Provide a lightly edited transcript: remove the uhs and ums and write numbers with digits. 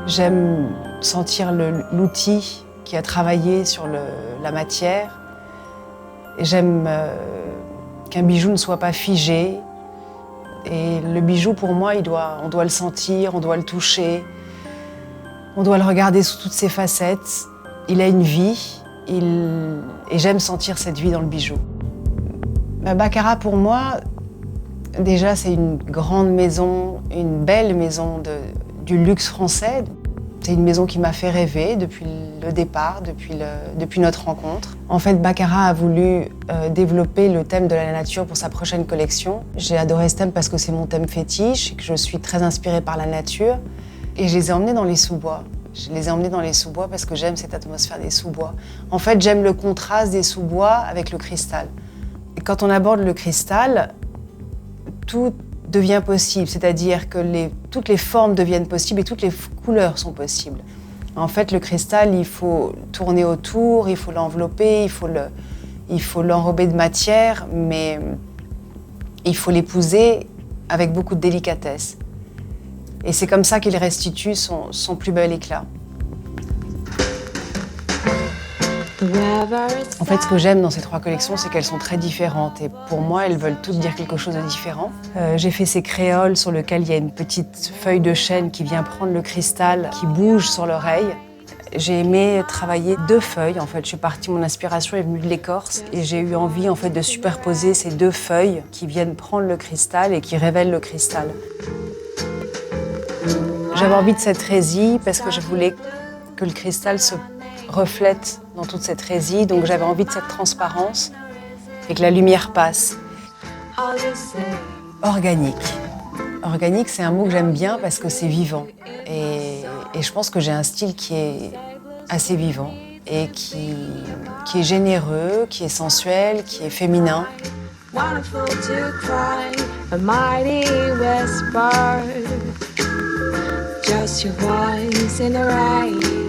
J'aime sentir l'outil qui a travaillé sur la matière. J'aime qu'un bijou ne soit pas figé. Et le bijou, pour moi, on doit le sentir, on doit le toucher, on doit le regarder sous toutes ses facettes. Il a une vie, et j'aime sentir cette vie dans le bijou. Baccarat, pour moi, déjà, c'est une grande maison, une belle maison du luxe français. C'est une maison qui m'a fait rêver depuis le départ, depuis notre rencontre. En fait, Baccarat a voulu développer le thème de la nature pour sa prochaine collection. J'ai adoré ce thème parce que c'est mon thème fétiche et que je suis très inspirée par la nature. Et je les ai emmenés dans les sous-bois. Je les ai emmenés dans les sous-bois parce que j'aime cette atmosphère des sous-bois. En fait, j'aime le contraste des sous-bois avec le cristal. Et quand on aborde le cristal, tout devient possible, c'est-à-dire que toutes les formes deviennent possibles et toutes les couleurs sont possibles. En fait, le cristal, il faut tourner autour, il faut l'envelopper, il faut l'enrober de matière, mais il faut l'épouser avec beaucoup de délicatesse. Et c'est comme ça qu'il restitue son plus bel éclat. En fait, ce que j'aime dans ces trois collections, c'est qu'elles sont très différentes. Et pour moi, elles veulent toutes dire quelque chose de différent. J'ai fait ces créoles sur lesquelles il y a une petite feuille de chêne qui vient prendre le cristal, qui bouge sur l'oreille. J'ai aimé travailler deux feuilles. En fait, mon inspiration est venue de l'écorce. Et j'ai eu envie en fait, de superposer ces deux feuilles qui viennent prendre le cristal et qui révèlent le cristal. J'avais envie de cette résille parce que je voulais que le cristal se reflète dans toute cette résille, donc j'avais envie de cette transparence et que la lumière passe. Organique. Organique, c'est un mot que j'aime bien parce que c'est vivant. Et je pense que j'ai un style qui est assez vivant et qui est généreux, qui est sensuel, qui est féminin. Just your voice in the rain.